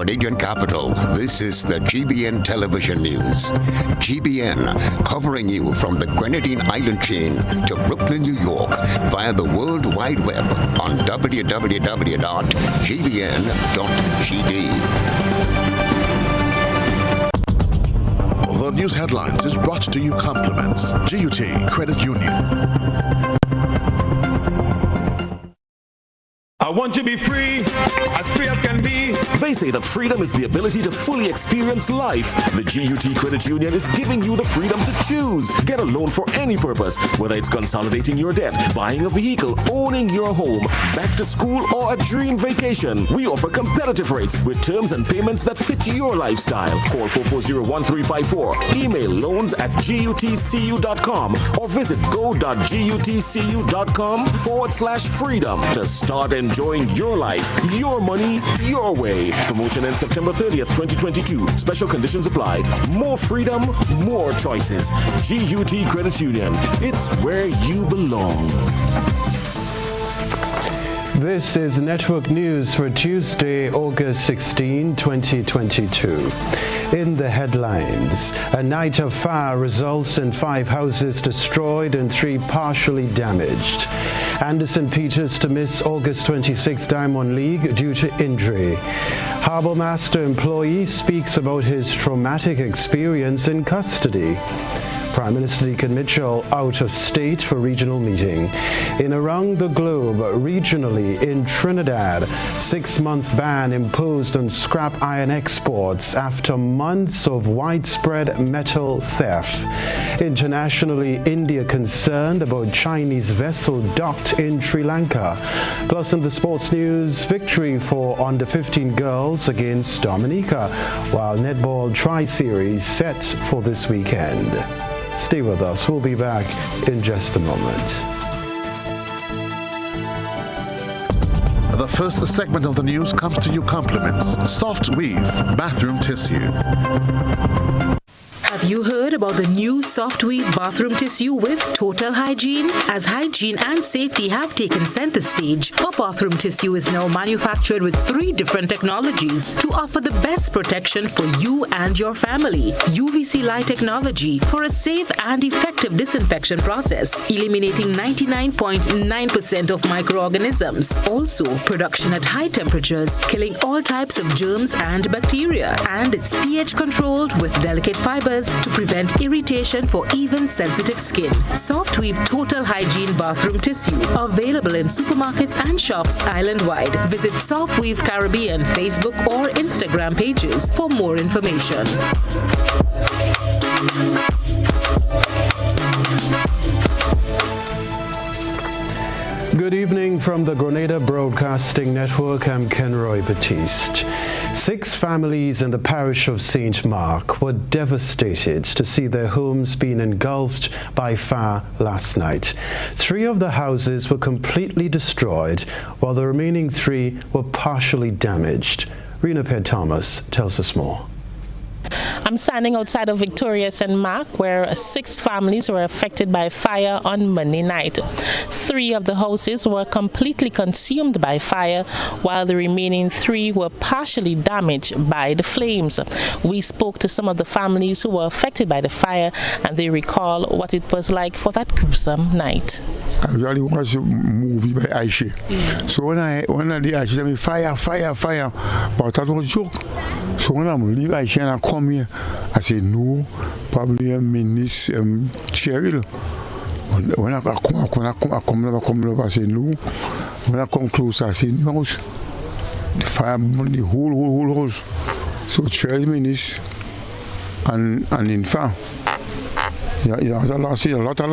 Canadian capital, this is the GBN television news. GBN, covering you from the Grenadine Island chain to Brooklyn, New York, via the World Wide Web on www.gbn.gd. The news headlines is brought to you compliments GUT Credit Union. I want to be free as can be. They say that freedom is the ability to fully experience life. The GUT Credit Union is giving you the freedom to choose. Get a loan for any purpose, whether it's consolidating your debt, buying a vehicle, owning your home, back to school, or a dream vacation. We offer competitive rates with terms and payments that fit your lifestyle. Call 440-1354. Email loans@gutcu.com or visit go.gutcu.com/freedom to start enjoying your life, your money, your way. Promotion ends September 30th, 2022. Special conditions apply. More freedom, more choices. GUT Credit Union. It's where you belong. This is Network News for Tuesday, August 16, 2022. In the headlines, a night of fire results in 5 houses destroyed and 3 partially damaged. Anderson Peters to miss August 26 Diamond League due to injury. Harbour Master employee speaks about his traumatic experience in custody. Prime Minister Deacon Mitchell out of state for regional meeting. In Around the Globe, regionally in Trinidad, 6-month ban imposed on scrap iron exports after months of widespread metal theft. Internationally, India concerned about Chinese vessel docked in Sri Lanka. Plus in the sports news, victory for under-15 girls against Dominica, while netball tri-series set for this weekend. Stay with us. We'll be back in just a moment. The first segment of the news comes to you compliments Soft Weave Bathroom Tissue. Have you heard about the new Soft Weave bathroom tissue with total hygiene? As hygiene and safety have taken center stage, our bathroom tissue is now manufactured with 3 different technologies to offer the best protection for you and your family. UVC light technology for a safe and effective disinfection process, eliminating 99.9% of microorganisms. Also, production at high temperatures, killing all types of germs and bacteria. And it's pH controlled with delicate fibers to prevent irritation for even sensitive skin. Soft Weave Total Hygiene Bathroom Tissue. Available in supermarkets and shops island-wide. Visit Soft Weave Caribbean Facebook or Instagram pages for more information. Good evening from the Grenada Broadcasting Network. I'm Kenroy Baptiste. 6 families in the parish of St. Mark were devastated to see their homes being engulfed by fire last night. 3 of the houses were completely destroyed, while the remaining 3 were partially damaged. Rena Thomas tells us more. I'm standing outside of Victoria St. Mark, where 6 families were affected by fire on Monday night. 3 of the houses were completely consumed by fire, while the remaining 3 were partially damaged by the flames. We spoke to some of the families who were affected by the fire, and they recall what it was like for that gruesome night. I really watched a movie by Aisha. So when I did Aisha, tell me fire, but that was a joke. So when I'm leaving Aisha and I come here, I say no, probably a minister, Cheryl. When I come, I say no. When I come close, I say no. The fire, the whole house. So 12 minutes, and in fact, yeah, a lot of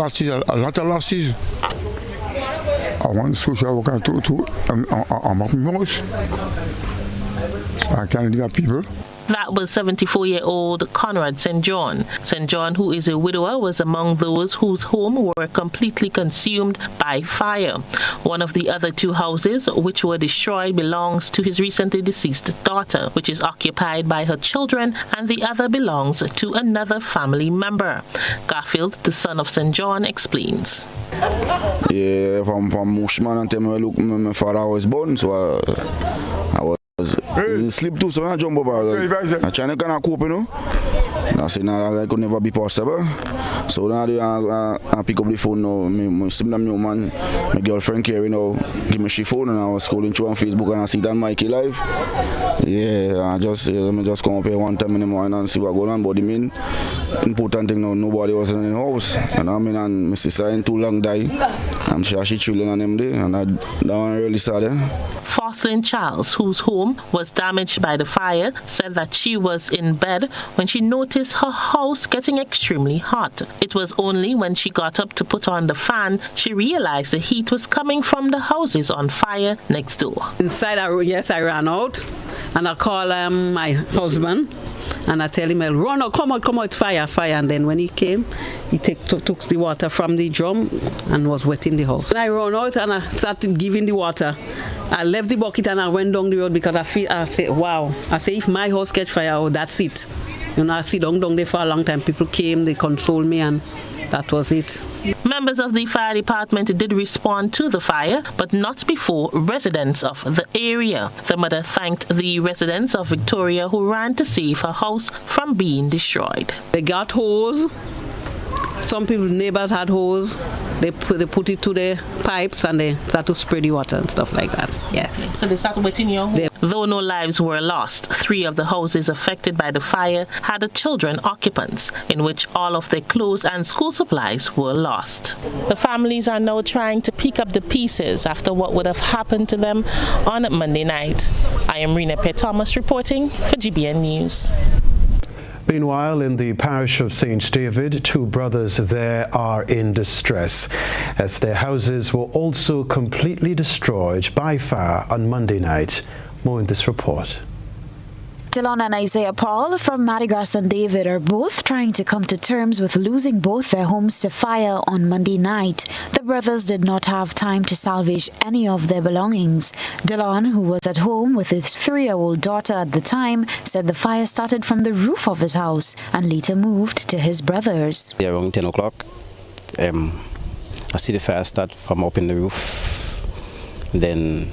losses. I want social worker to my house. I can't leave people. That was 74-year-old Conrad St. John. St. John, who is a widower, was among those whose home were completely consumed by fire. One of the other 2 houses which were destroyed belongs to his recently deceased daughter, which is occupied by her children, and the other belongs to another family member. Garfield, the son of St. John, explains. Yeah, from Mushman until my father was born, so I was He sleep too, so I jump over. I try to cope, you know. I say, no, that could never be possible. So now I pick up the phone now. My man, my girlfriend here, you know, give me she phone and I was scrolling through on Facebook and I see that Mikey live. Yeah, I just come up here one time in the morning and see what going on. But the main important thing now, nobody was in the house. And I mean, and my sister ain't too long died. I'm sure she chilling on them day, and I don't really saw them. Jocelyn Charles, whose home was damaged by the fire, said that she was in bed when she noticed her house getting extremely hot. It was only when she got up to put on the fan she realized the heat was coming from the houses on fire next door. Inside, I ran out and I called my husband and I tell him, run out, come out, fire. And then when he came, he took the water from the drum and was wetting the house. And I ran out and I started giving the water. I left the bucket and I went down the road because I said, wow. I say, if my house catch fire, oh, that's it. You know, I sit down there for a long time. People came, they consoled me, and that was it. Members of the fire department did respond to the fire, but not before residents of the area. The mother thanked the residents of Victoria who ran to save her house from being destroyed. They got hose. Some people, neighbors had hose. They put it to the pipes and they started to spray the water and stuff like that. Yes. So they started wetting your home? Though no lives were lost, 3 of the houses affected by the fire had children occupants, in which all of their clothes and school supplies were lost. The families are now trying to pick up the pieces after what would have happened to them on Monday night. I am Rena P. Thomas reporting for GBN News. Meanwhile, in the parish of St. David, 2 brothers there are in distress as their houses were also completely destroyed by fire on Monday night. More in this report. Dylan and Isaiah Paul from Mardi Gras St. David are both trying to come to terms with losing both their homes to fire on Monday night. The brothers did not have time to salvage any of their belongings. Dylan, who was at home with his 3-year-old daughter at the time, said the fire started from the roof of his house and later moved to his brother's. Yeah, around 10 o'clock, I see the fire start from up in the roof. Then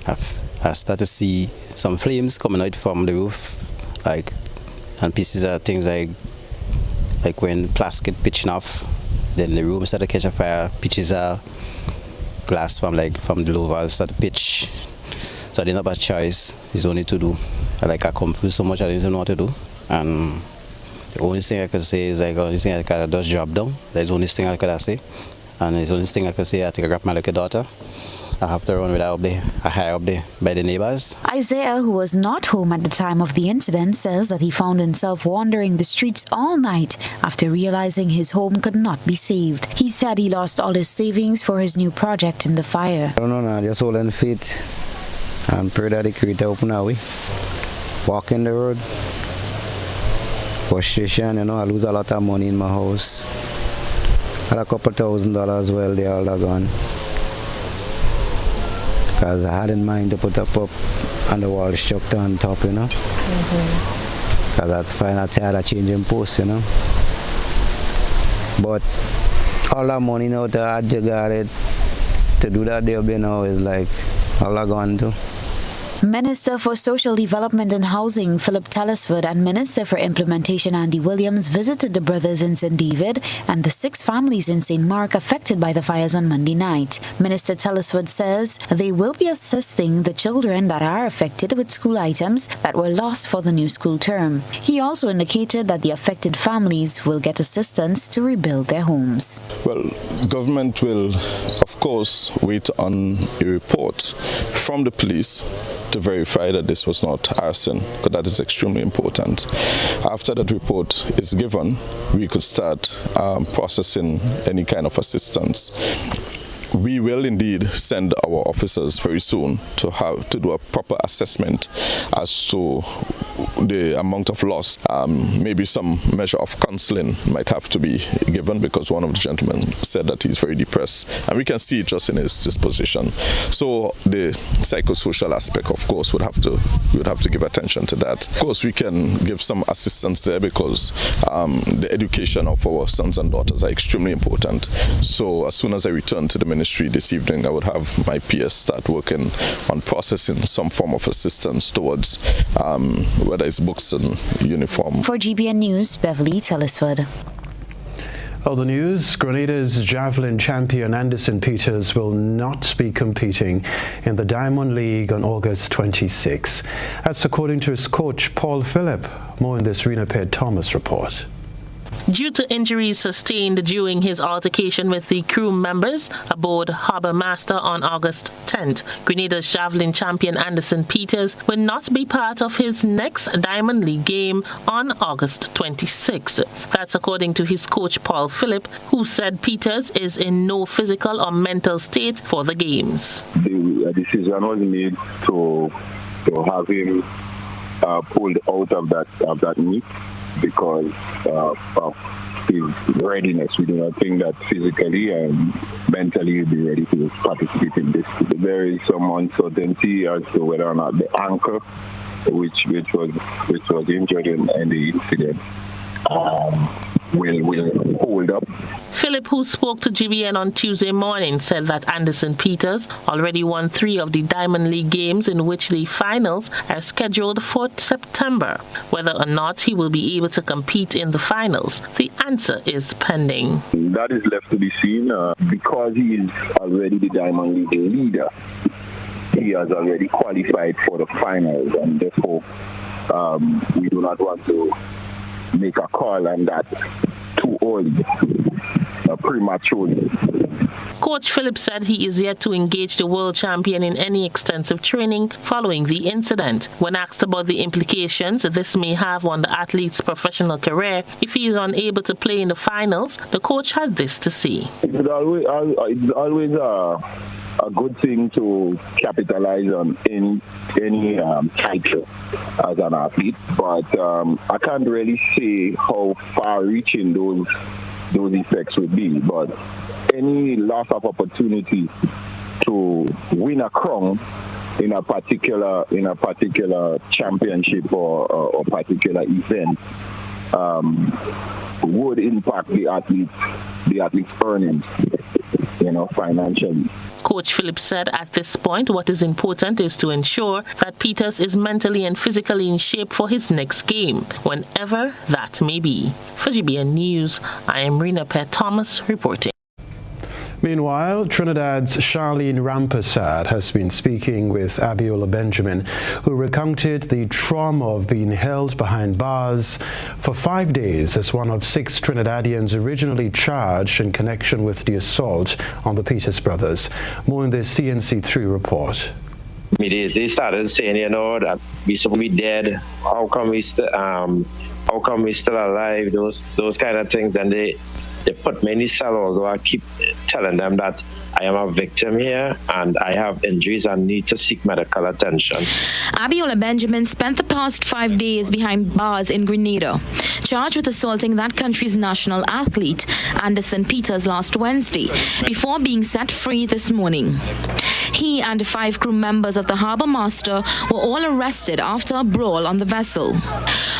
I start to see some flames coming out from the roof, and pieces of things like when plastic pitching off, then the room started to catch a fire, pieces of glass from the louvers started to pitch. So I didn't have a choice. It's only to do. I confused so much I didn't know what to do. And the only thing I could say is the only thing I could just drop down. That's the only thing I could say. And the only thing I could say, I think I grabbed my little daughter. I have to run with her up there, higher up there by the neighbors. Isaiah, who was not home at the time of the incident, says that he found himself wandering the streets all night after realizing his home could not be saved. He said he lost all his savings for his new project in the fire. I don't know, just holding faith and pray that the Creator open our way. Walk in the road. Frustration, you know, I lose a lot of money in my house. I had a couple $1,000 as well, they all are gone. Because I had in mind to put a pub on the wall structure on top, you know. Because I find out tired of changing posts, you know. But all that money now to add to got it, to do that there now is all I gone to. Minister for Social Development and Housing Philip Telesford and Minister for Implementation Andy Williams visited the brothers in St. David and the 6 families in St. Mark affected by the fires on Monday night. Minister Telesford says they will be assisting the children that are affected with school items that were lost for the new school term. He also indicated that the affected families will get assistance to rebuild their homes. Well, government will, of course, wait on a report from the police to verify that this was not arson, because that is extremely important. After that report is given, we could start processing any kind of assistance. We will indeed send our officers very soon to do a proper assessment as to the amount of loss. Maybe some measure of counseling might have to be given, because one of the gentlemen said that he's very depressed, and we can see it just in his disposition. So the psychosocial aspect, of course, we would have to give attention to that. Of course, we can give some assistance there, because the education of our sons and daughters are extremely important. So as soon as I return to the ministry this evening, I would have my PS start working on processing some form of assistance towards whether it's books and uniform. For GBN News, Beverly Tellisford. Other news, Grenada's javelin champion Anderson Peters will not be competing in the Diamond League on August 26. That's according to his coach, Paul Phillip. More in this Rena Thomas report. Due to injuries sustained during his altercation with the crew members aboard Harbour Master on August 10th, Grenada's javelin champion Anderson Peters will not be part of his next Diamond League game on August 26th. That's according to his coach Paul Phillip, who said Peters is in no physical or mental state for the games. The decision was made to have him pulled out of that meet because of his readiness. We do not think that physically and mentally he'll be ready to participate in this. There is some uncertainty as to whether or not the ankle, which was injured in the incident, will hold up. Phillip, who spoke to GBN on Tuesday morning, said that Anderson Peters already won 3 of the Diamond League games in which the finals are scheduled for September. Whether or not he will be able to compete in the finals, the answer is pending. That is left to be seen because he is already the Diamond League leader. He has already qualified for the finals, and therefore we do not want to make a call on that too early, prematurely. Coach Phillip said he is yet to engage the world champion in any extensive training following the incident. When asked about the implications this may have on the athlete's professional career if he is unable to play in the finals, the coach had this to say. It's always a good thing to capitalize on any title as an athlete, but I can't really say how far-reaching those effects would be. But any loss of opportunity to win a crown in a particular championship or particular event would impact the athlete's earnings, financially. Coach Phillip said at this point what is important is to ensure that Peters is mentally and physically in shape for his next game, whenever that may be. For GBN News, I am Rena Thomas reporting. Meanwhile, Trinidad's Charlene Rampersad has been speaking with Abiola Benjamin, who recounted the trauma of being held behind bars for 5 days as one of 6 Trinidadians originally charged in connection with the assault on the Peters brothers. More in this CNC3 report. They started saying, that we supposed to be dead. How come we still alive? Those kind of things, and they put me in the cell, although I keep telling them that I am a victim here and I have injuries and need to seek medical attention. Abiola Benjamin spent the past 5 days behind bars in Grenada, charged with assaulting that country's national athlete, Anderson Peters, last Wednesday, before being set free this morning. He and 5 crew members of the Harbour Master were all arrested after a brawl on the vessel.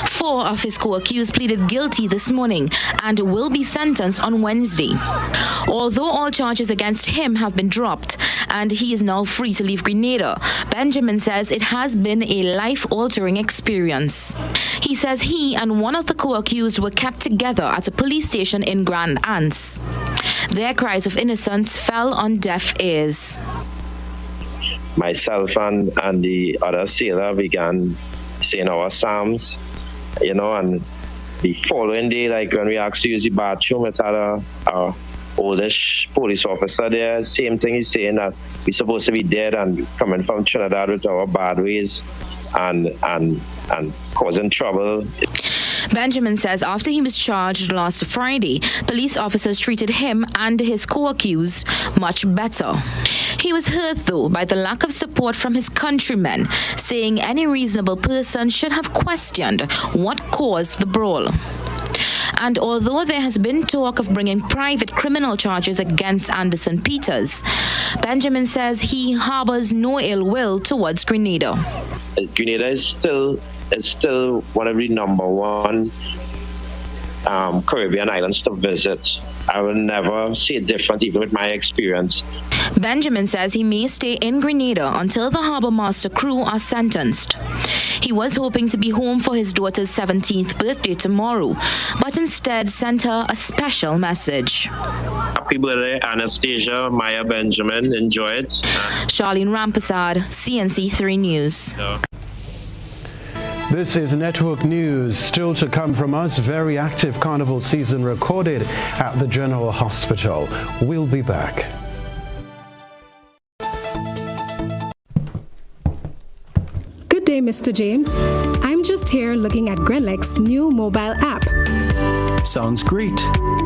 4 of his co-accused pleaded guilty this morning and will be sentenced on Wednesday. Although all charges against him have been dropped and he is now free to leave Grenada, Benjamin says it has been a life-altering experience. He says he and one of the co-accused were kept together at a police station in Grand Anse. Their cries of innocence fell on deaf ears. Myself and the other sailor began saying our psalms, and the following day, like when we asked to use the bathroom, it had a oldish police officer there. Same thing, he's saying that we're supposed to be dead and coming from Trinidad with our bad ways and causing trouble. Benjamin says after he was charged last Friday, police officers treated him and his co-accused much better. He was hurt, though, by the lack of support from his countrymen, saying any reasonable person should have questioned what caused the brawl. And although there has been talk of bringing private criminal charges against Anderson Peters, Benjamin says he harbors no ill will towards Grenada. Grenada is still one of the number one Caribbean islands to visit. I will never see it different, even with my experience. Benjamin says he may stay in Grenada until the Harbour Master crew are sentenced. He was hoping to be home for his daughter's 17th birthday tomorrow, but instead sent her a special message. Happy birthday, Anastasia, Maya Benjamin. Enjoy it. Charlene Rampasad, CNC3 News. This is Network News. Still to come from us, very active carnival season recorded at the General Hospital. We'll be back. Good day, Mr. James. I'm just here looking at Grenlec's new mobile app. Sounds great.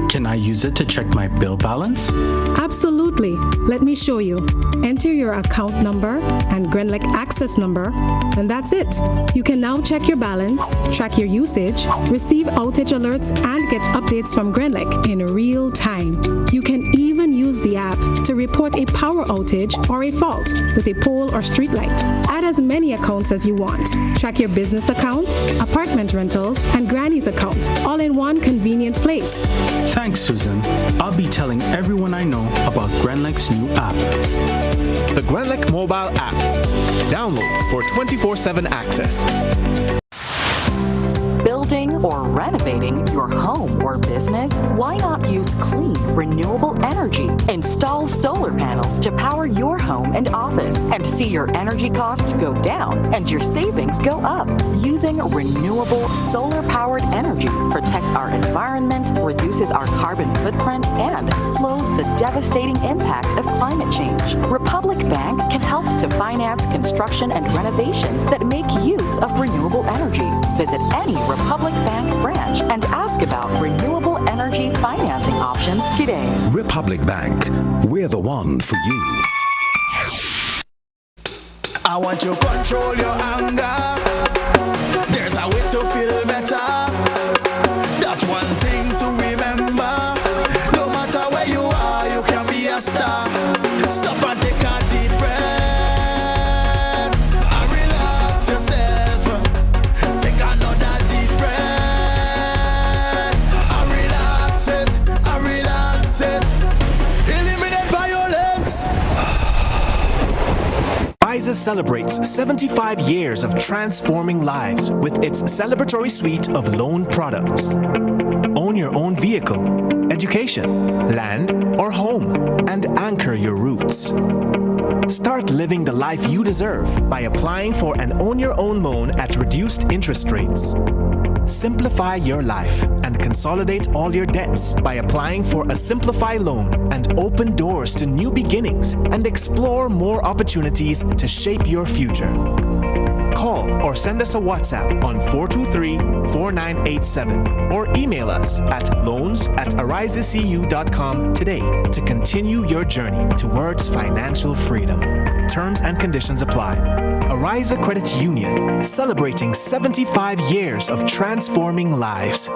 Can I use it to check my bill balance? Absolutely. Let me show you. Enter your account number and Grenlec access number, and that's it. You can now check your balance, track your usage, receive outage alerts, and get updates from Grenlec in real time. You can even use the app to report a power outage or a fault with a pole or street light. Add as many accounts as you want. Track your business account, apartment rentals, and Granny's account, all in one convenient place. Thanks, Susan. I'll be telling everyone I know about Grenlec's new app. The Grenlec mobile app. Download for 24/7 access. Building or renovating your home or business? Why not use clean, renewable energy? Install solar panels to power your home and office and see your energy costs go down and your savings go up. Using renewable solar-powered energy protects our environment, reduces our carbon footprint, and slows the devastating impact of climate change. Republic Bank can help to finance construction and renovations that make use of renewable energy. Visit any Republic Bank branch and ask about renewable energy financing options today. Republic Bank, we're the one for you. I want to control your anger. There's a way to feel better. That's one thing to remember. No matter where you are, you can be a star. Stop and take a deep breath and relax yourself. Take another deep breath and relax it, and relax it. Eliminate violence. Pfizer celebrates 75 years of transforming lives with its celebratory suite of loan products. Own your own vehicle, education, land, or home, and anchor your roots. Start living the life you deserve by applying for an Own Your Own loan at reduced interest rates. Simplify your life and consolidate all your debts by applying for a Simplify loan and open doors to new beginnings and explore more opportunities to shape your future. Call or send us a WhatsApp on 423-4987 or email us at loans@arisecu.com today to continue your journey towards financial freedom. Terms and conditions apply. Ariza Credit Union, celebrating 75 years of transforming lives.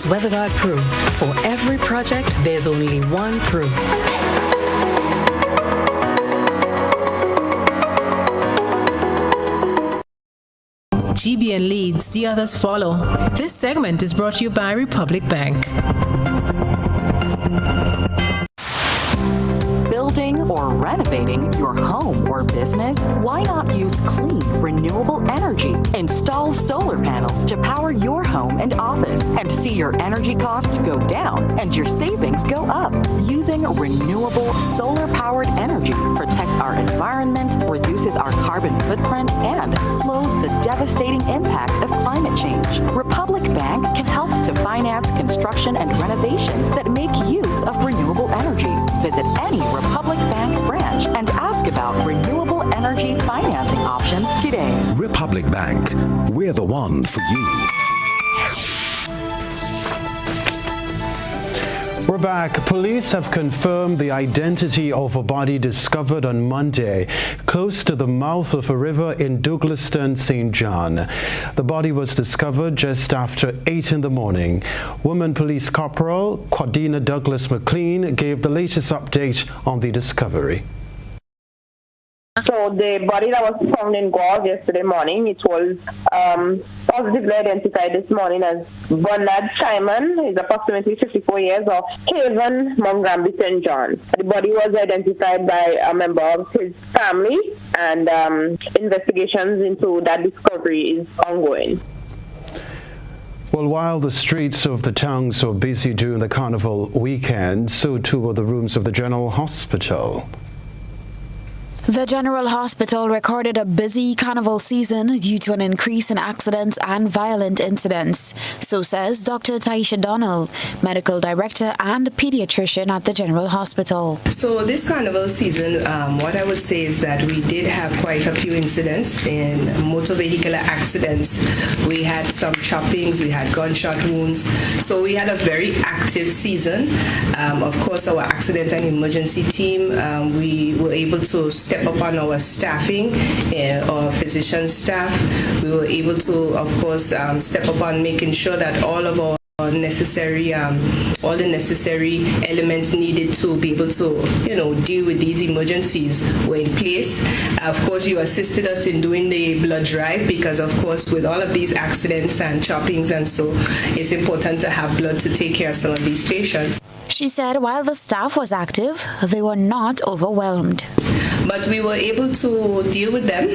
WeatherGuard Pro. For every project, there's only one Pro. GBN leads, the others follow. This segment is brought to you by Republic Bank. Building or renovating your home or business? Why not use clean, renewable energy? Install solar panels to power your home and office and see your energy costs go down and your savings go up. Using renewable solar-powered energy protects our environment, reduces our carbon footprint, and slows the devastating impact of climate change. Republic Bank can help to finance construction and renovations that make use of renewable energy. Visit any Republic Bank branch and ask about renewable energy financing options today. Republic Bank, we're the one for you. We're back. Police have confirmed the identity of a body discovered on Monday close to the mouth of a river in Douglaston, St. John. The body was discovered just after 8 in the morning. Woman Police Corporal Quadina Douglas McLean gave the latest update on the discovery. So the body that was found in Gaul yesterday morning, it was positively identified this morning as Bernard Simon. He's approximately 54 years of Haven, Montgomery, St. John. The body was identified by a member of his family, and investigations into that discovery is ongoing. Well, while the streets of the towns were busy during the carnival weekend, so too were the rooms of the General Hospital. The General Hospital recorded a busy carnival season due to an increase in accidents and violent incidents. So says Dr. Taisha Donnell, Medical Director and Pediatrician at the General Hospital. So this carnival season, what I would say is that we did have quite a few incidents in motor vehicular accidents. We had some choppings, we had gunshot wounds. So we had a very active season. Of course, our accident and emergency team, we were able to step up on our staffing, our physician staff. We were able to, of course, step up on making sure that all of our all the necessary elements needed to be able to, deal with these emergencies were in place. Of course, you assisted us in doing the blood drive because, of course, with all of these accidents and choppings and so, it's important to have blood to take care of some of these patients. She said while the staff was active, they were not overwhelmed. But we were able to deal with them.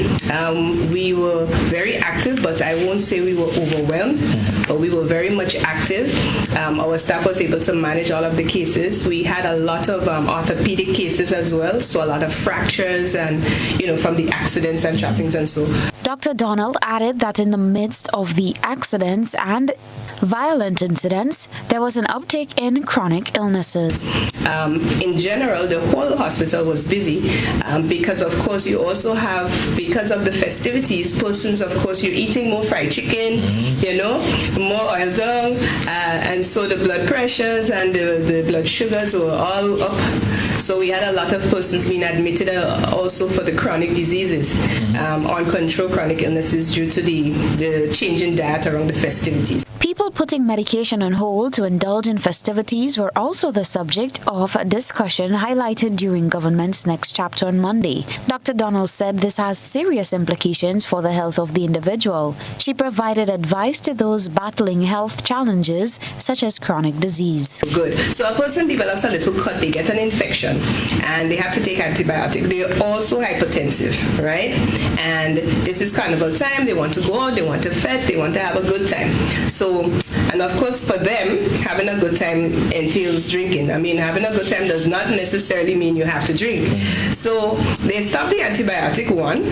We were very active, but I won't say we were overwhelmed, but we were very much active. Our staff was able to manage all of the cases. We had a lot of orthopedic cases as well, so a lot of fractures and, from the accidents and choppings and so. Dr. Donald added that in the midst of the accidents and violent incidents, there was an uptick in chronic illnesses. In general, the whole hospital was busy because, of course, you also have, because of the festivities, persons, of course, you're eating more fried chicken, more oil down, and so the blood pressures and the blood sugars were all up. So we had a lot of persons being admitted also for the chronic diseases, uncontrolled chronic illnesses due to the change in diet around the festivities. People putting medication on hold to indulge in festivities were also the subject of a discussion highlighted during government's next chapter on Monday. Dr. Donald said this has serious implications for the health of the individual. She provided advice to those battling health challenges such as chronic disease. Good. So a person develops a little cut, they get an infection, and they have to take antibiotics. They are also hypertensive, right? And this is carnival time. They want to go out, they want to fete, they want to have a good time. So, and of course for them, having a good time entails drinking. I mean, having a good time does not necessarily mean you have to drink. So they stop the antibiotic one,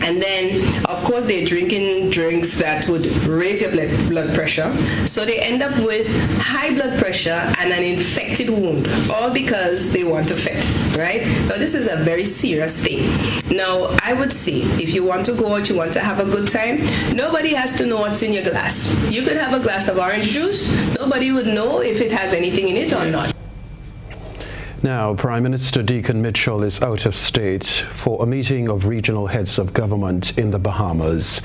and then, of course, they're drinking drinks that would raise your blood pressure. So they end up with high blood pressure and an infected wound, all because they want to fete, right? Now, this is a very serious thing. Now, I would say, if you want to go out, you want to have a good time, nobody has to know what's in your glass. You could have a glass of orange juice. Nobody would know if it has anything in it or not. Now, Prime Minister Deacon Mitchell is out of state for a meeting of regional heads of government in the Bahamas.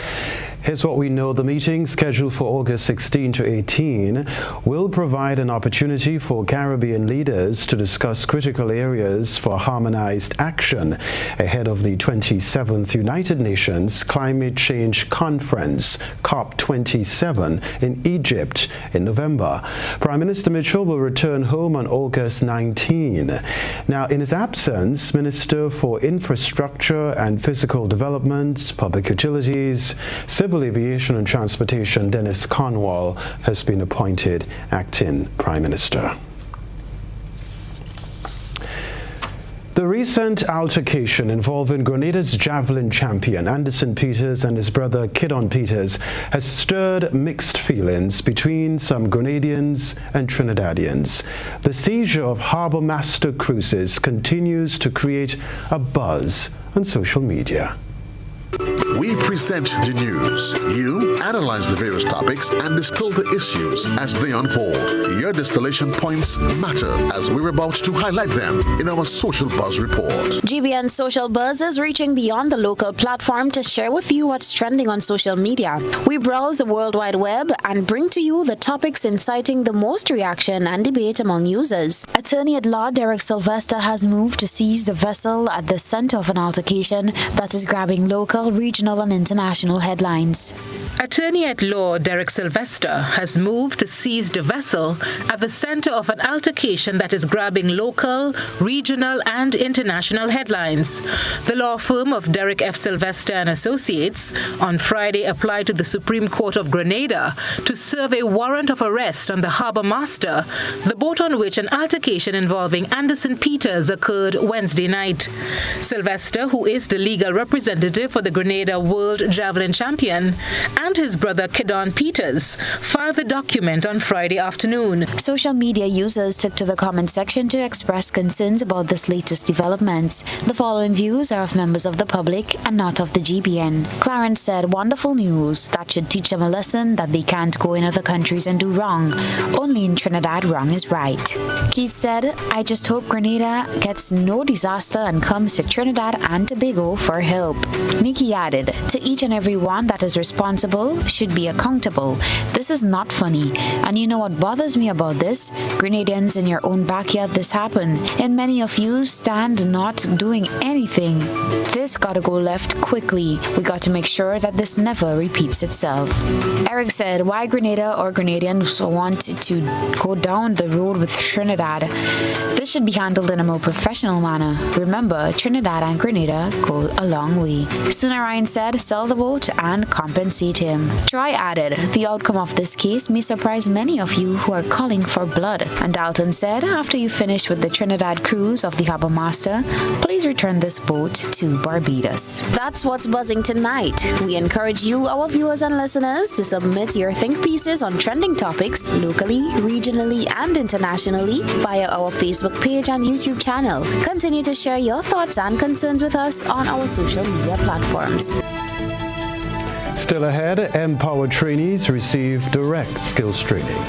Here's what we know. The meeting, scheduled for August 16 to 18, will provide an opportunity for Caribbean leaders to discuss critical areas for harmonized action ahead of the 27th United Nations Climate Change Conference, COP27, in Egypt in November. Prime Minister Mitchell will return home on August 19. Now, in his absence, Minister for Infrastructure and Physical Development, Public Utilities, Civil Aviation and Transportation, Dennis Cornwall, has been appointed acting Prime Minister. The recent altercation involving Grenada's javelin champion Anderson Peters and his brother Kidon Peters has stirred mixed feelings between some Grenadians and Trinidadians. The seizure of Harbour Master cruises continues to create a buzz on social media. We present the news. You analyze the various topics and distill the issues as they unfold. Your distillation points matter as we're about to highlight them in our Social Buzz report. GBN Social Buzz is reaching beyond the local platform to share with you what's trending on social media. We browse the World Wide Web and bring to you the topics inciting the most reaction and debate among users. Attorney at Law Derek Sylvester has moved to seize the vessel at the center of an altercation that is grabbing local, regional, and international headlines. Attorney at Law Derek Sylvester has moved to seize the vessel at the center of an altercation that is grabbing local, regional, and international headlines. The law firm of Derek F. Sylvester and Associates on Friday applied to the Supreme Court of Grenada to serve a warrant of arrest on the Harbour Master, the boat on which an altercation involving Anderson Peters occurred Wednesday night. Sylvester, who is the legal representative for the Grenada World Javelin Champion, and his brother Kedon Peters filed the document on Friday afternoon. Social media users took to the comment section to express concerns about this latest development. The following views are of members of the public and not of the GBN. Clarence said, "Wonderful news. That should teach them a lesson that they can't go in other countries and do wrong. Only in Trinidad wrong is right." Keith said, "I just hope Grenada gets no disaster and comes to Trinidad and Tobago for help." Nikki added, "To each and every one that is responsible should be accountable. This is not funny. And you know what bothers me about this? Grenadians, in your own backyard this happened, and many of you stand not doing anything. This gotta go left quickly. We got to make sure that this never repeats itself." Eric said, "Why Grenada or Grenadians want to go down the road with Trinidad? This should be handled in a more professional manner. Remember, Trinidad and Grenada go a long way." Sunarayan said, "Sell the boat and compensate him." Troy added, "The outcome of this case may surprise many of you who are calling for blood." And Dalton said, "After you finish with the Trinidad cruise of the Harbour Master, please return this boat to Barbados." That's what's buzzing tonight. We encourage you, our viewers and listeners, to submit your think pieces on trending topics locally, regionally, and internationally via our Facebook page and YouTube channel. Continue to share your thoughts and concerns with us on our social media platforms. Still ahead, Empower trainees receive direct skills training.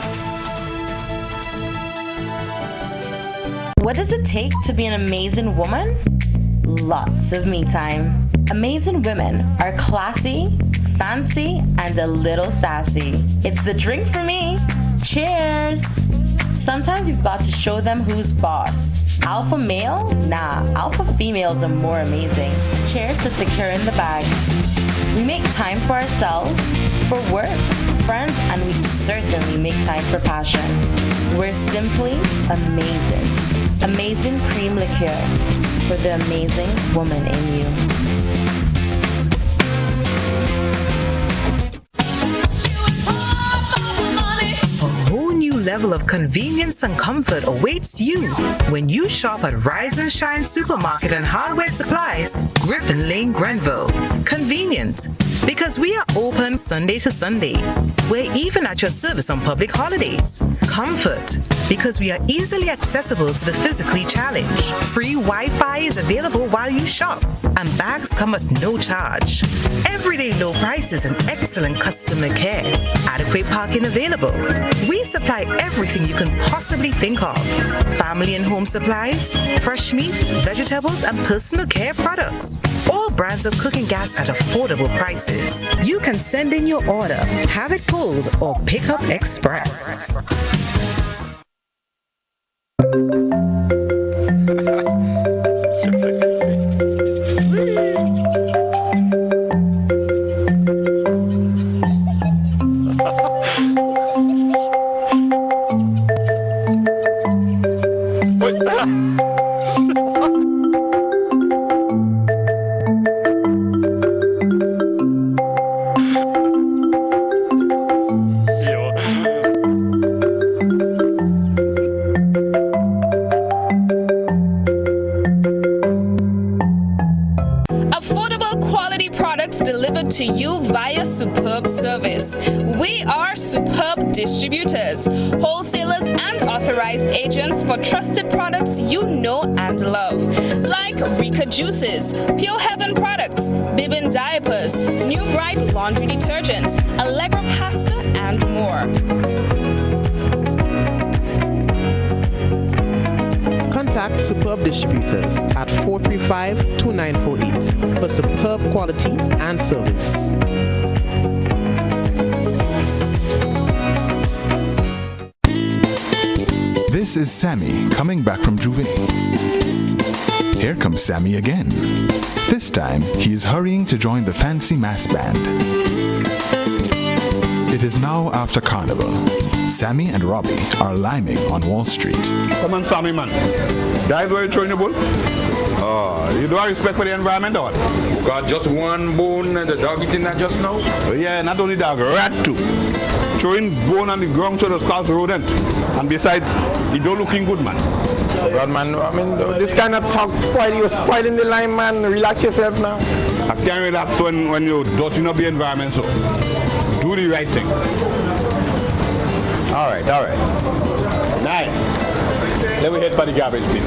What does it take to be an amazing woman? Lots of me time. Amazing women are classy, fancy, and a little sassy. It's the drink for me. Cheers! Sometimes you've got to show them who's boss. Alpha male? Nah, alpha females are more amazing. Cheers to securing the bag. We make time for ourselves, for work, friends, and we certainly make time for passion. We're simply amazing. Amazing cream liqueur for the amazing woman in you. Level of convenience and comfort awaits you when you shop at Rise and Shine Supermarket and Hardware Supplies, Griffin Lane, Grenville. Convenient, because we are open Sunday to Sunday. We're even at your service on public holidays. Comfort, because we are easily accessible to the physically challenged. Free Wi-Fi is available while you shop, and bags come at no charge. Everyday low prices and excellent customer care. Adequate parking available. We supply everything you can possibly think of. Family and home supplies, fresh meat, vegetables, and personal care products. All brands of cooking gas at affordable prices. You can send in your order, have it pulled, or pick up express. To you via superb service. Yes, we are superb distributors, wholesalers and authorized agents for trusted products you know and love, like Rika Juices, Pure Heaven products, Bibin diapers, New Bright laundry detergent, Allegra pasta, and more. Contact Superb Distributors at 435-2948 for superb quality and service. This is Sammy coming back from Juve. Here comes Sammy again. This time, he is hurrying to join the fancy mass band. It is now after Carnival. Sammy and Robbie are liming on Wall Street. Come on, Sammy, man. Guys, where you throwing the bull? You don't have respect for the environment, or what? Got just one bone and the dog eating that just now? Yeah, not only dog, rat too. Throwing bone on the ground so the cause rodent. And besides, you don't looking good, man. God, man, I mean, this kind of talk you're spoiling the line, man. Relax yourself now. I can't relax when you're dirtying up the environment, so do the right thing. All right. Nice. Let me head for the garbage bin.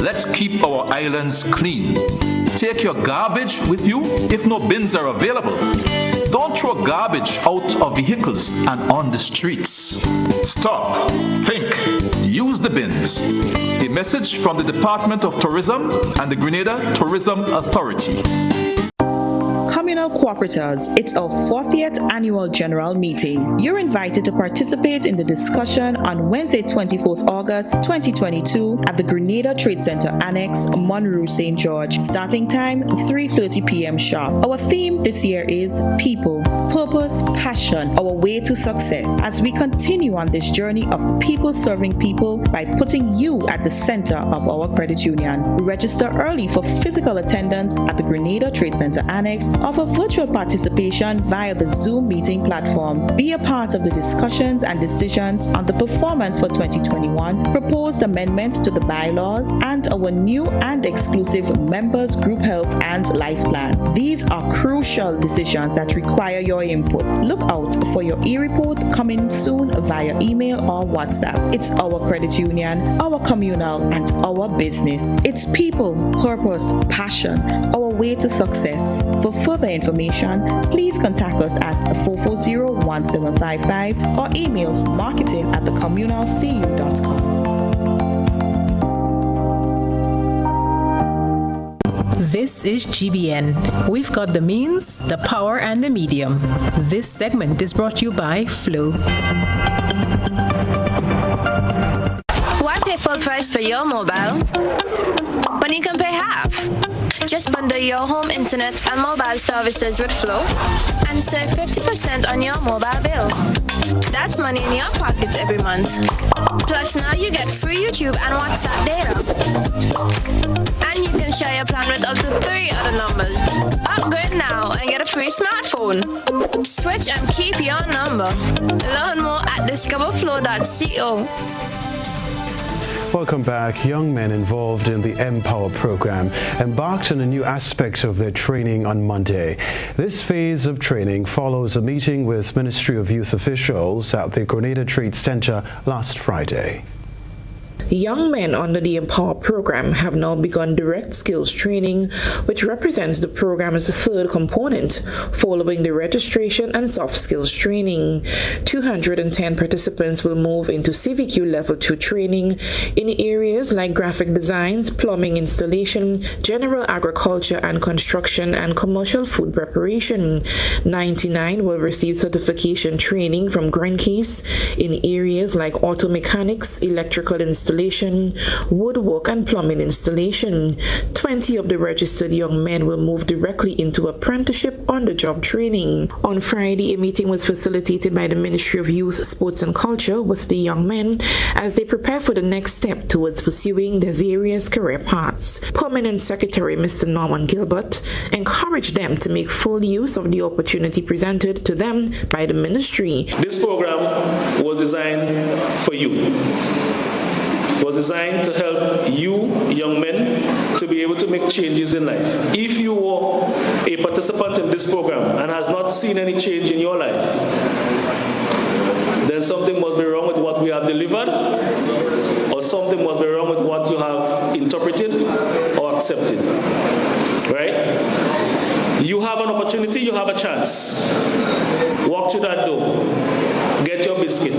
Let's keep our islands clean. Take your garbage with you if no bins are available. Don't throw garbage out of vehicles and on the streets. Stop, think, use the bins. A message from the Department of Tourism and the Grenada Tourism Authority. Communal Cooperators, it's our 40th annual general meeting. You're invited to participate in the discussion on Wednesday, 24th August 2022 at the Grenada Trade Center Annex, Monroe, St. George. Starting time, 3:30 p.m. sharp. Our theme this year is People, Purpose, Passion, Our Way to Success, as we continue on this journey of people serving people by putting you at the center of our credit union. Register early for physical attendance at the Grenada Trade Center Annex, offer virtual participation via the Zoom meeting platform. Be a part of the discussions and decisions on the performance for 2021, proposed amendments to the bylaws, and our new and exclusive members group health and life plan. These are crucial decisions that require your input. Look out for your e-report coming soon via email or WhatsApp. It's our credit union, our communal, and our business. It's people, purpose, passion, our way to success. For further information, please contact us at 440-1755 or email marketing@thecommunalcu.com. This is GBN. We've got the means, the power, and the medium. This segment is brought to you by Flow. Why pay full price for your mobile when you can pay half? Just bundle your home internet and mobile services with Flow and save 50% on your mobile bill. That's money in your pockets every month. Plus now you get free YouTube and WhatsApp data. And you can share your plan with up to 3 other numbers. Upgrade now and get a free smartphone. Switch and keep your number. Learn more at discoverflow.co. Welcome back. Young men involved in the Empower program embarked on a new aspect of their training on Monday. This phase of training follows a meeting with Ministry of Youth officials at the Grenada Trade Center last Friday. Young men under the Empower program have now begun direct skills training, which represents the program's third component, following the registration and soft skills training. 210 participants will move into CVQ Level 2 training in areas like graphic designs, plumbing installation, general agriculture and construction, and commercial food preparation. 99 will receive certification training from Grenkeys in areas like auto mechanics, electrical installation, woodwork and plumbing installation. 20 of the registered young men will move directly into apprenticeship on-the-job training. On Friday, a meeting was facilitated by the Ministry of Youth, Sports and Culture with the young men as they prepare for the next step towards pursuing their various career paths. Permanent Secretary Mr. Norman Gilbert encouraged them to make full use of the opportunity presented to them by the ministry. This program was designed for you. Was designed to help you, young men, to be able to make changes in life. If you were a participant in this program and has not seen any change in your life, then something must be wrong with what we have delivered, or something must be wrong with what you have interpreted or accepted. Right? You have an opportunity, you have a chance. Walk through that door. Get your biscuit.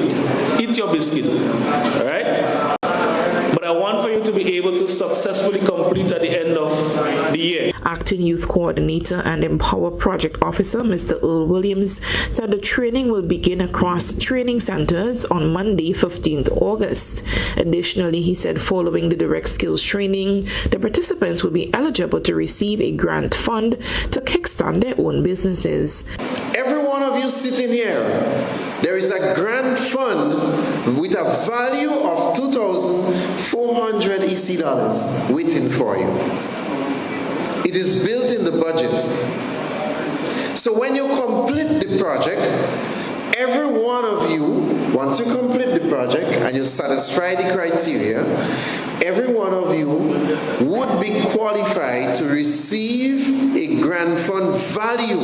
Eat your biscuit. All right? But I want for you to be able to successfully complete at the end of the year. Acting Youth Coordinator and Empower Project Officer Mr. Earl Williams said the training will begin across training centers on Monday, 15th August. Additionally, he said following the direct skills training, the participants will be eligible to receive a grant fund to kickstart their own businesses. Every one of you sitting here, there is a grant fund with a value of $2,400 EC dollars waiting for you. It is built in the budget. So when you complete the project, every one of you, once you complete the project and you satisfy the criteria, every one of you would be qualified to receive a grant fund value,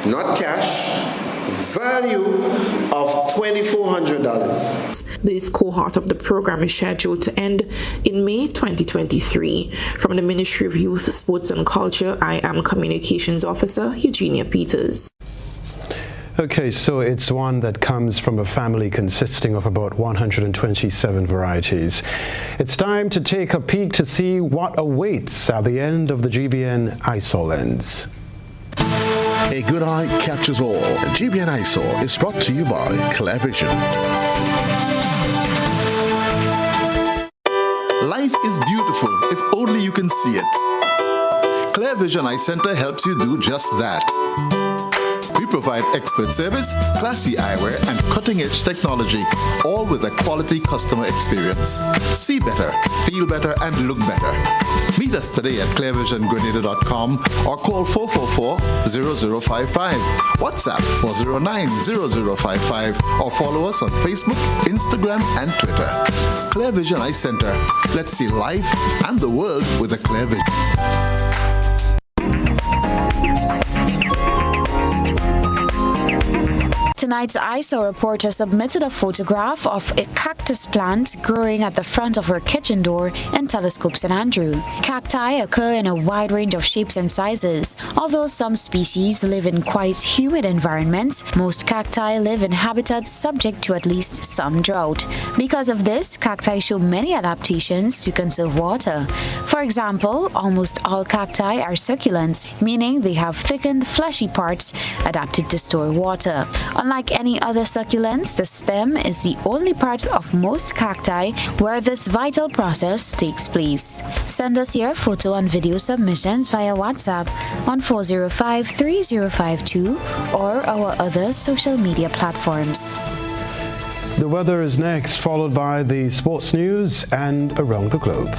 not cash, value of $2,400. This cohort of the program is scheduled to end in May 2023. From the Ministry of Youth, Sports and Culture, I am Communications Officer Eugenia Peters. Okay, so it's one that comes from a family consisting of about 127 varieties. It's time to take a peek to see what awaits at the end of the GBN ISO lens. A good eye catches all. GBN ISO is brought to you by Clear Vision. Life is beautiful if only you can see it. Clear Vision Eye Center helps you do just that. We provide expert service, classy eyewear, and cutting-edge technology, all with a quality customer experience. See better, feel better, and look better. Meet us today at clearvisiongrenada.com or call 444-0055, WhatsApp 409-0055, or follow us on Facebook, Instagram, and Twitter. Clear Vision Eye Center. Let's see life and the world with a clear vision. Tonight's ISO reporter submitted a photograph of a cactus plant growing at the front of her kitchen door in Telescope St. Andrew. Cacti occur in a wide range of shapes and sizes. Although some species live in quite humid environments, most cacti live in habitats subject to at least some drought. Because of this, cacti show many adaptations to conserve water. For example, almost all cacti are succulents, meaning they have thickened, fleshy parts adapted to store water. Unlike any other succulents, the stem is the only part of most cacti where this vital process takes place. Send us your photo and video submissions via WhatsApp on 405-3052 or our other social media platforms. The weather is next, followed by the sports news and around the globe.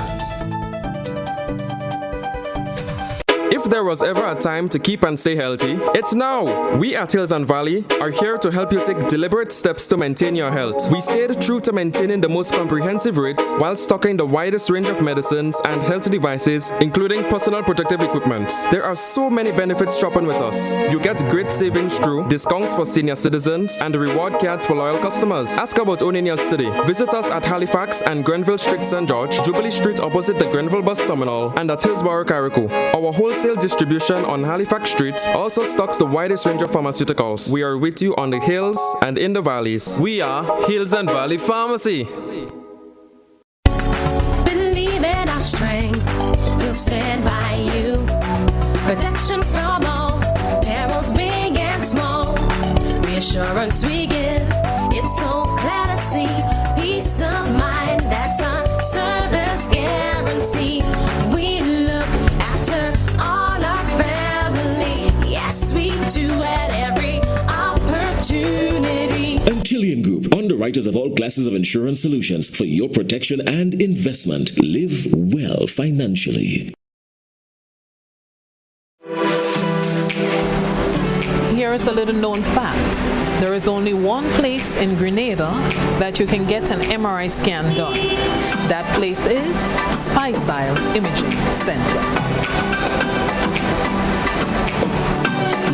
If there was ever a time to keep and stay healthy, it's now! We at Hills and Valley are here to help you take deliberate steps to maintain your health. We stayed true to maintaining the most comprehensive rates while stocking the widest range of medicines and health devices, including personal protective equipment. There are so many benefits shopping with us. You get great savings through discounts for senior citizens and reward cards for loyal customers. Ask about owning yours today. Visit us at Halifax and Grenville Street, St. George, Jubilee Street opposite the Grenville Bus Terminal, and at Hillsborough, Carrico. Our wholesale distribution on Halifax Street also stocks the widest range of pharmaceuticals. We are with you on the hills and in the valleys. We are Hills and Valley Pharmacy. Believe in our strength, we'll stand by you. Protection from all perils, big and small. Reassurance we give, it's so clear to see. Peace of mind, that's our service guarantee. We look after all our family, yes we do at every opportunity. Antillean Group, underwriters of all classes of insurance solutions for your protection and investment. Live well financially. Here is a little known fact. There is only one place in Grenada that you can get an MRI scan done. That place is Spicile Imaging Center.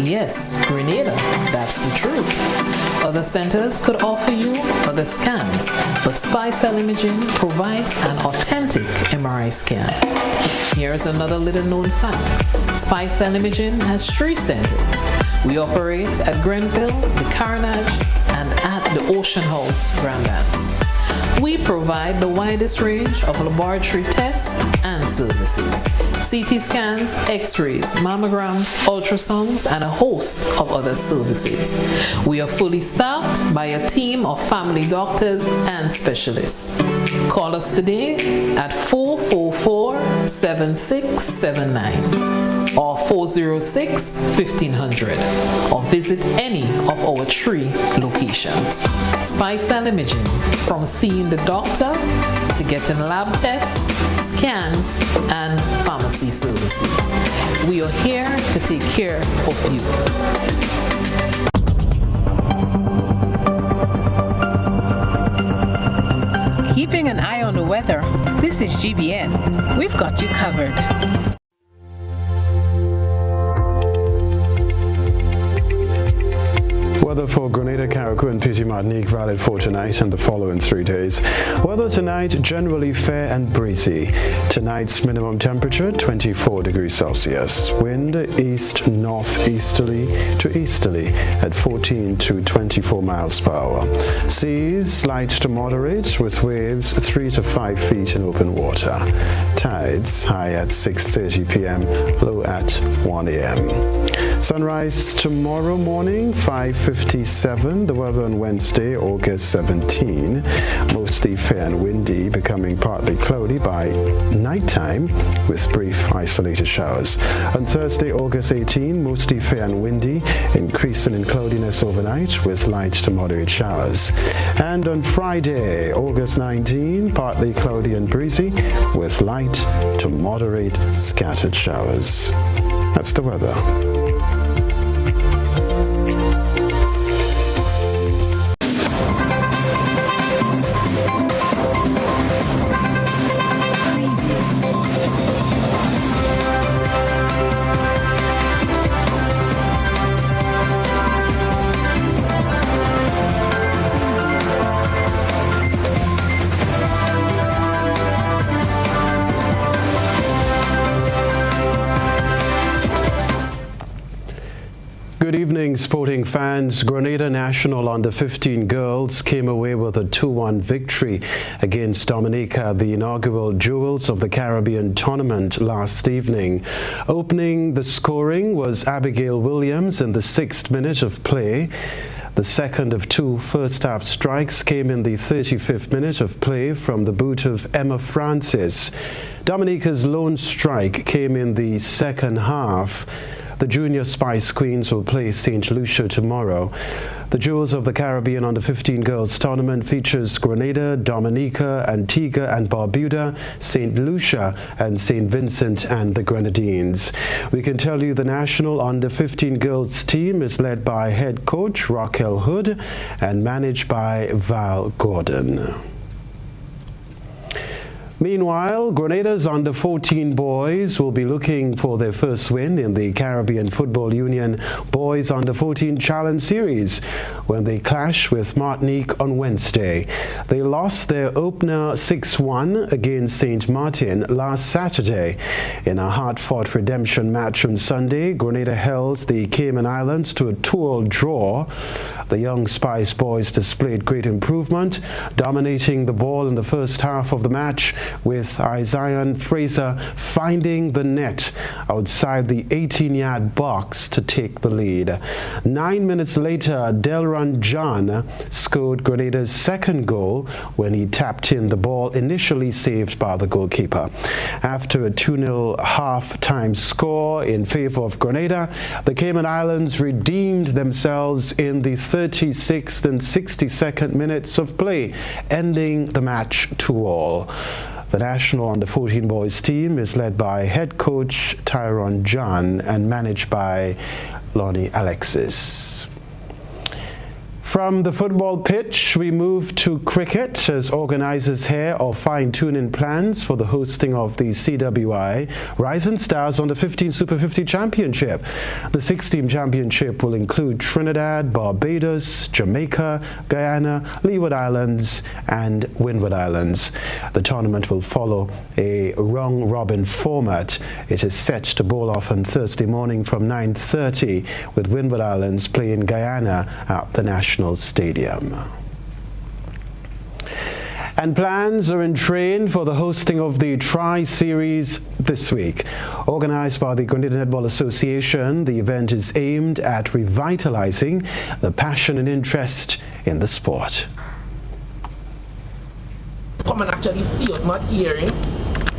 Yes, Grenada, that's the truth. Other centers could offer you other scans, but SpyCell Imaging provides an authentic MRI scan. Here's another little known fact. SpyCell Imaging has 3 centers. We operate at Grenville, the Carnage, and at the Ocean House, Grandlands. We provide the widest range of laboratory tests and services. CT scans, x-rays, mammograms, ultrasounds, and a host of other services. We are fully staffed by a team of family doctors and specialists. Call us today at 444-7679. or 406-1500, or visit any of our 3 locations. SpyCell Imaging, from seeing the doctor to getting lab tests, scans, and pharmacy services. We are here to take care of you. Keeping an eye on the weather, this is GBN. We've got you covered. Weather for Grenada, Carriacou, and Petit Martinique valid for tonight and the following 3 days. Weather tonight generally fair and breezy. Tonight's minimum temperature 24 degrees Celsius. Wind east northeasterly to easterly at 14 to 24 miles per hour. Seas light to moderate with waves 3 to 5 feet in open water. Tides high at 6:30 p.m., low at 1 a.m. Sunrise tomorrow morning 5:57. The weather on Wednesday, August 17, mostly fair and windy, becoming partly cloudy by nighttime with brief isolated showers. On Thursday, August 18, mostly fair and windy, increasing in cloudiness overnight with light to moderate showers. And on Friday, August 19, partly cloudy and breezy with light to moderate scattered showers. That's the weather. Good evening, sporting fans. Grenada national under-15 girls came away with a 2-1 victory against Dominica, the inaugural Jewels of the Caribbean tournament last evening. Opening the scoring was Abigail Williams in the 6th minute of play. The second of 2 first-half strikes came in the 35th minute of play from the boot of Emma Francis. Dominica's lone strike came in the second half. The Junior Spice Queens will play St. Lucia tomorrow. The Jewels of the Caribbean under-15 girls tournament features Grenada, Dominica, Antigua and Barbuda, St. Lucia and St. Vincent and the Grenadines. We can tell you the national under-15 girls team is led by head coach Raquel Hood and managed by Val Gordon. Meanwhile, Grenada's under-14 boys will be looking for their first win in the Caribbean Football Union Boys Under-14 Challenge Series when they clash with Martinique on Wednesday. They lost their opener 6-1 against St. Martin last Saturday. In a hard-fought redemption match on Sunday, Grenada held the Cayman Islands to a 2-2 draw. The young Spice boys displayed great improvement, dominating the ball in the first half of the match, with Isaiah Fraser finding the net outside the 18-yard box to take the lead. 9 minutes later, Delron John scored Grenada's second goal when he tapped in the ball initially saved by the goalkeeper. After a 2-0 half-time score in favor of Grenada, the Cayman Islands redeemed themselves in the 36th and 62nd minutes of play, ending the match 2-2. The national under-14 boys team is led by head coach Tyrone John and managed by Lonnie Alexis. From the football pitch, we move to cricket as organisers here are fine-tuning plans for the hosting of the CWI Rising Stars Under 15 Super 50 Championship. The 6-team championship will include Trinidad, Barbados, Jamaica, Guyana, Leeward Islands and Windward Islands. The tournament will follow a round-robin format. It is set to bowl off on Thursday morning from 9:30, with Windward Islands playing Guyana at the National Stadium. And plans are in train for the hosting of the Tri-Series this week. Organised by the Grenada Netball Association, the event is aimed at revitalising the passion and interest in the sport. Come and actually see us, not hearing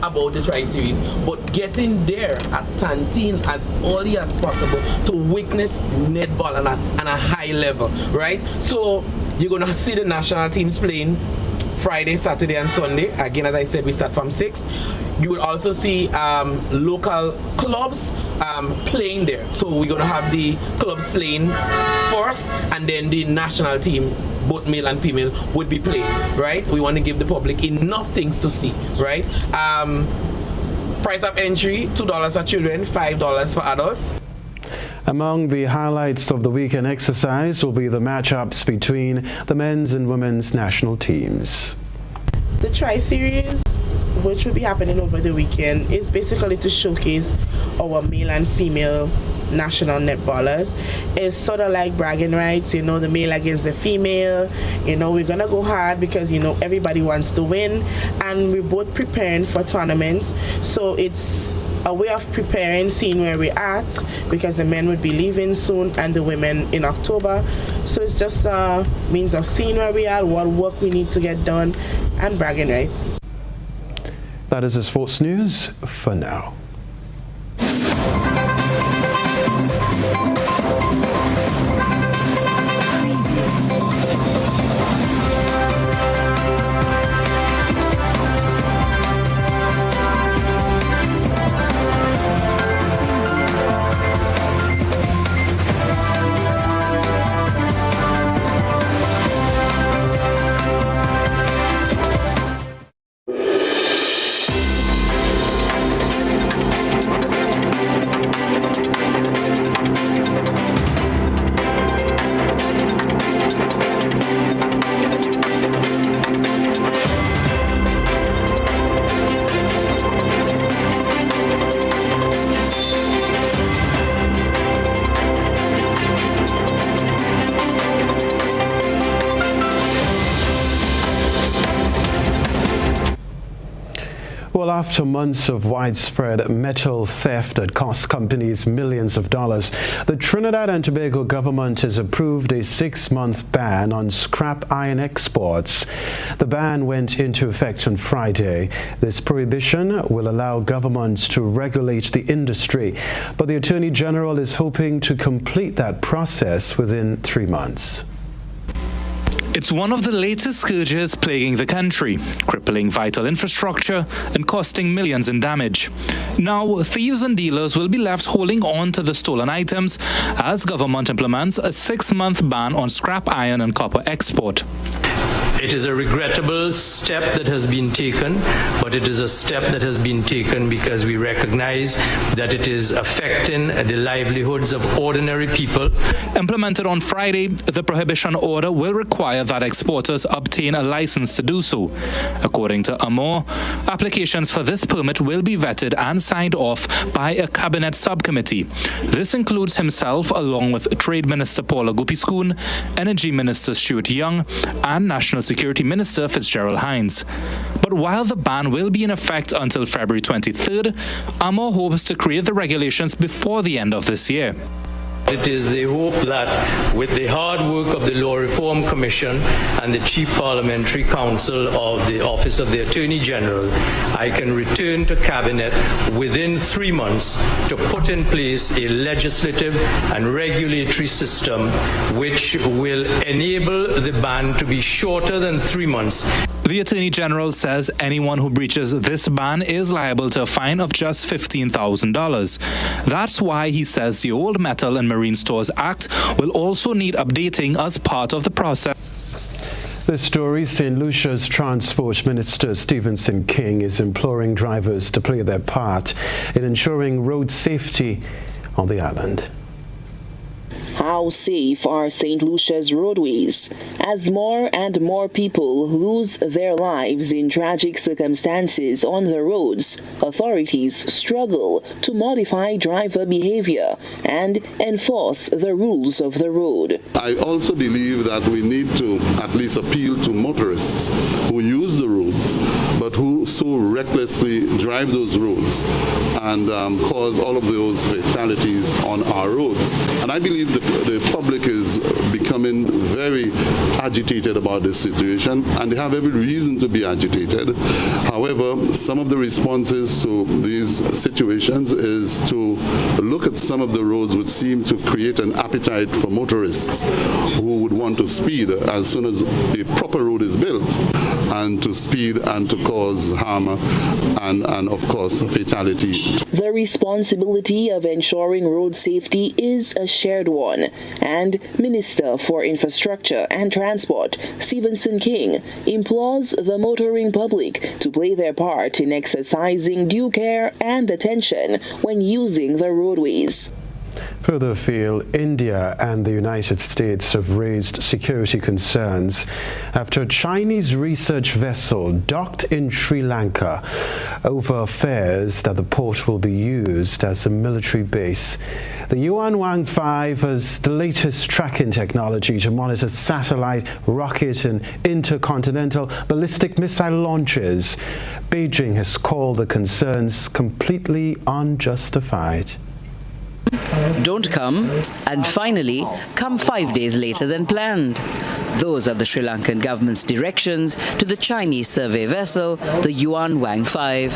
about the Tri-Series, but getting there at Tantine as early as possible to witness netball on a high level, right? So you're going to see the national teams playing Friday, Saturday and Sunday. Again, as I said, we start from 6. You will also see local clubs playing there. So we're going to have the clubs playing first and then the national team, both male and female, would be playing, right? We want to give the public enough things to see, right? Price of entry, $2 for children, $5 for adults. Among the highlights of the weekend exercise will be the matchups between the men's and women's national teams. The Tri-Series, which will be happening over the weekend, is basically to showcase our male and female national netballers. It's sort of like bragging rights, you know, the male against the female. You know, we're gonna go hard because, you know, everybody wants to win, and we're both preparing for tournaments. So it's a way of preparing, seeing where we're at, because the men would be leaving soon and the women in October. So it's just a means of seeing where we are, what work we need to get done, and bragging rights. That is the sports news for now. Well, after months of widespread metal theft that cost companies millions of dollars, the Trinidad and Tobago government has approved a 6-month ban on scrap iron exports. The ban went into effect on Friday. This prohibition will allow governments to regulate the industry, but the Attorney General is hoping to complete that process within 3 months. It's one of the latest scourges plaguing the country, crippling vital infrastructure and costing millions in damage. Now, thieves and dealers will be left holding on to the stolen items as government implements a 6-month ban on scrap iron and copper export. It is a regrettable step that has been taken, but it is a step that has been taken because we recognize that it is affecting the livelihoods of ordinary people. Implemented on Friday, the prohibition order will require that exporters obtain a license to do so. According to Amor, applications for this permit will be vetted and signed off by a cabinet subcommittee. This includes himself along with Trade Minister Paula Gupiscoon, Energy Minister Stuart Young, and National Security Minister Fitzgerald Hines. But while the ban will be in effect until February 23rd, Amor hopes to create the regulations before the end of this year. It is the hope that with the hard work of the Law Reform Commission and the Chief Parliamentary Counsel of the Office of the Attorney General, I can return to Cabinet within 3 months to put in place a legislative and regulatory system which will enable the ban to be shorter than 3 months. The Attorney General says anyone who breaches this ban is liable to a fine of just $15,000. That's why he says the old metal and Marine Stores Act will also need updating as part of the process. This story, St. Lucia's Transport Minister Stephenson King is imploring drivers to play their part in ensuring road safety on the island. How safe are St. Lucia's roadways? As more and more people lose their lives in tragic circumstances on the roads, authorities struggle to modify driver behavior and enforce the rules of the road. I also believe that we need to at least appeal to motorists who use the roads, but who so recklessly drive those roads and cause all of those fatalities on our roads. And I believe the public is becoming very agitated about this situation, and they have every reason to be agitated. However, some of the responses to these situations is to look at some of the roads which seem to create an appetite for motorists who would want to speed as soon as a proper road is built, and to speed and to cause harm and of course fatality. The responsibility of ensuring road safety is a shared one, and Minister for Infrastructure and Transport Stephenson King implores the motoring public to play their part in exercising due care and attention when using the roadways. Further afield, India and the United States have raised security concerns after a Chinese research vessel docked in Sri Lanka over fears that the port will be used as a military base. The Yuan 5 has the latest tracking technology to monitor satellite, rocket and intercontinental ballistic missile launches. Beijing has called the concerns completely unjustified. Don't come, and finally come 5 days later than planned. Those are the Sri Lankan government's directions to the Chinese survey vessel, the Yuan 5.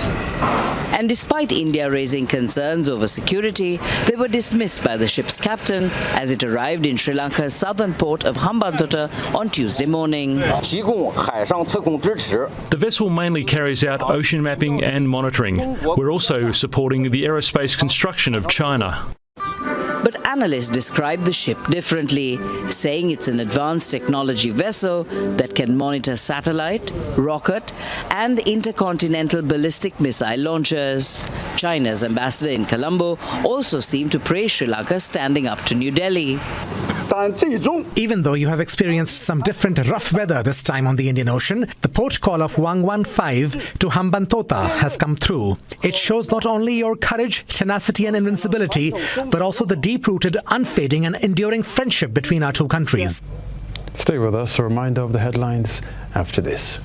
And despite India raising concerns over security, they were dismissed by the ship's captain as it arrived in Sri Lanka's southern port of Hambantota on Tuesday morning. The vessel mainly carries out ocean mapping and monitoring. We're also supporting the aerospace construction of China. But analysts describe the ship differently, saying it's an advanced technology vessel that can monitor satellite, rocket, and intercontinental ballistic missile launchers. China's ambassador in Colombo also seemed to praise Sri Lanka standing up to New Delhi. Even though you have experienced some different rough weather this time on the Indian Ocean, the port call of Yuan 5 to Hambantota has come through. It shows not only your courage, tenacity and invincibility, but also the deep-rooted, unfading and enduring friendship between our two countries. Stay with us. A reminder of the headlines after this.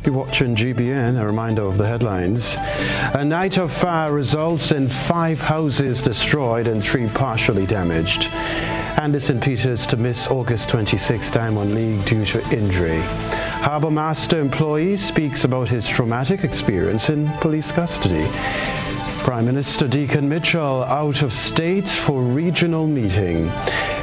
You're watching GBN, a reminder of the headlines. A night of fire results in 5 houses destroyed and 3 partially damaged. Anderson Peters to miss August 26 Diamond League due to injury. Harbour Master employee speaks about his traumatic experience in police custody. Prime Minister Deacon Mitchell out of state for regional meeting.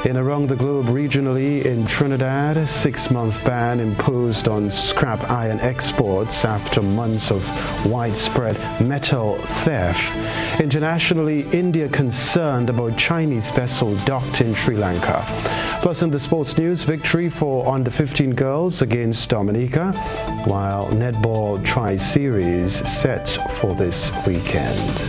In Around the Globe regionally in Trinidad, 6-month ban imposed on scrap iron exports after months of widespread metal theft. Internationally, India concerned about Chinese vessel docked in Sri Lanka. Plus in the sports news, victory for under-15 girls against Dominica, while netball tri-series set for this weekend.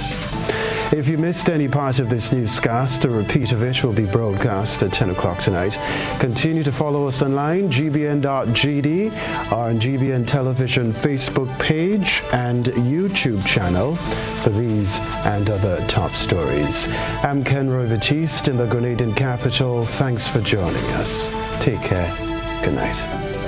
If you missed any part of this newscast, a repeat of it will be broadcast at 10 o'clock tonight. Continue to follow us online, gbn.gd, our GBN Television Facebook page and YouTube channel for these and other top stories. I'm Kenroy, Baptiste in the Grenadian capital. Thanks for joining us. Take care. Good night.